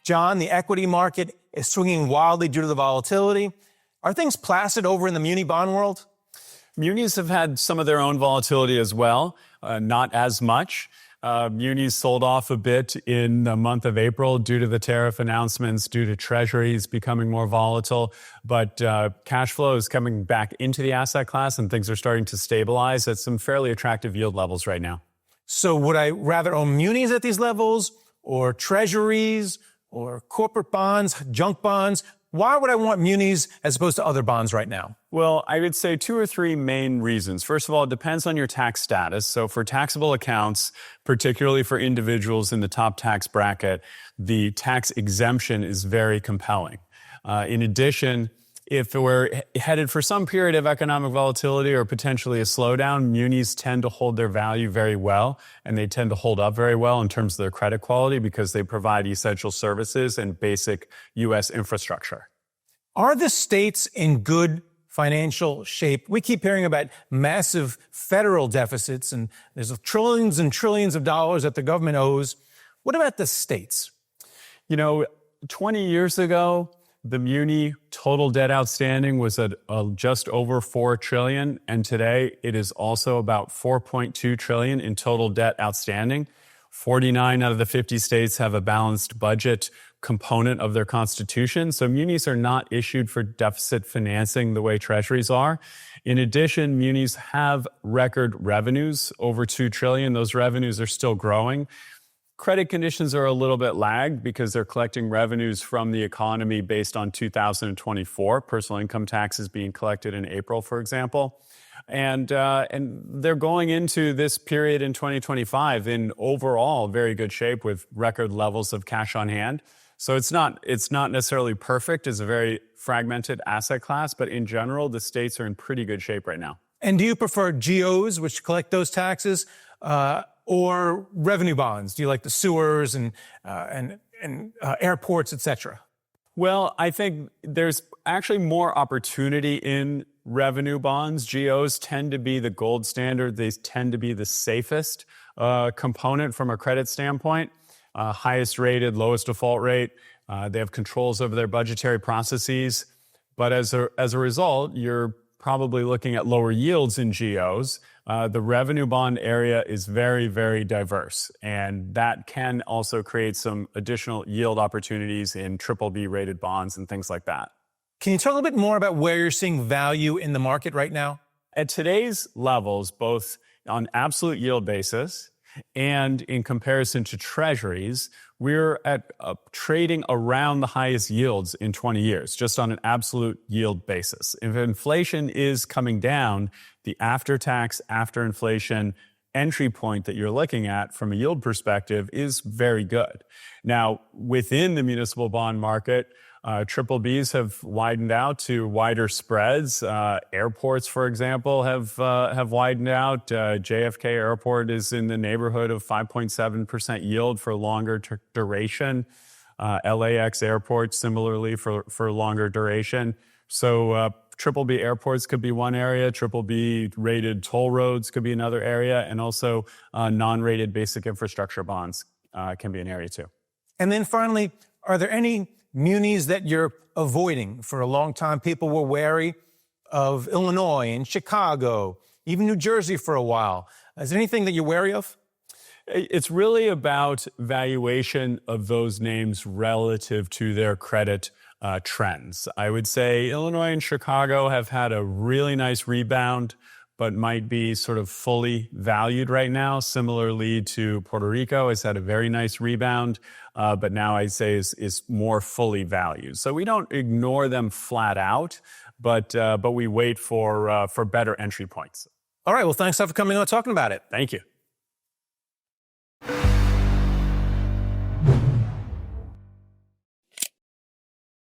John, the equity market is swinging wildly due to the volatility. Are things placid over in the muni bond world? Munis have had some of their own volatility as well, not as much. Munis sold off a bit in the month of April due to the tariff announcements, due to treasuries becoming more volatile. But cash flow is coming back into the asset class and things are starting to stabilize at some fairly attractive yield levels right now. So would I rather own munis at these levels or treasuries or corporate bonds, junk bonds? Why would I want munis as opposed to other bonds right now? Well, I would say 2 or 3 main reasons. First of all, it depends on your tax status. So for taxable accounts, particularly for individuals in the top tax bracket, the tax exemption is very compelling. In addition, if we're headed for some period of economic volatility or potentially a slowdown, munis tend to hold their value very well, and they tend to hold up very well in terms of their credit quality because they provide essential services and basic U.S. infrastructure. Are the states in good financial shape? We keep hearing about massive federal deficits, and there's trillions and trillions of dollars that the government owes. What about the states? 20 years ago, the muni total debt outstanding was at just over $4 trillion, and today it is also about $4.2 trillion in total debt outstanding. 49 out of the 50 states have a balanced budget component of their constitution, so munis are not issued for deficit financing the way treasuries are. In addition, munis have record revenues, over $2 trillion. Those revenues are still growing. Credit conditions are a little bit lagged because they're collecting revenues from the economy based on 2024, personal income taxes being collected in April, for example. And they're going into this period in 2025 in overall very good shape with record levels of cash on hand. So it's not necessarily perfect. It's a very fragmented asset class, but in general, the states are in pretty good shape right now. And do you prefer GOs, which collect those taxes, or revenue bonds? Do you like the sewers and airports, et cetera? Well, I think there's actually more opportunity in revenue bonds. GOs tend to be the gold standard. They tend to be the safest component from a credit standpoint. Highest rated, lowest default rate. They have controls over their budgetary processes. But as a result, you're probably looking at lower yields in GOs. The revenue bond area is very, very diverse, and that can also create some additional yield opportunities in BBB rated bonds and things like that. Can you talk a little bit more about where you're seeing value in the market right now? At today's levels, both on absolute yield basis and in comparison to treasuries, we're at trading around the highest yields in 20 years, just on an absolute yield basis. If inflation is coming down, the after-tax, after-inflation entry point that you're looking at from a yield perspective is very good. Now, within the municipal bond market, BBBs have widened out to wider spreads. Airports, for example, have widened out. JFK Airport is in the neighborhood of 5.7% yield for longer duration. LAX Airport, similarly, for longer duration. So BBB airports could be one area. BBB rated toll roads could be another area. And also non-rated basic infrastructure bonds can be an area too. And then finally, are there any munis that you're avoiding? For a long time, people were wary of Illinois and Chicago, even New Jersey for a while. Is there anything that you're wary of? It's really about valuation of those names relative to their credit trends. I would say Illinois and Chicago have had a really nice rebound, but might be sort of fully valued right now. Similarly to Puerto Rico, has had a very nice rebound, but now I'd say is more fully valued. So we don't ignore them flat out, but we wait for better entry points. All right. Well, thanks for coming on and talking about it. Thank you.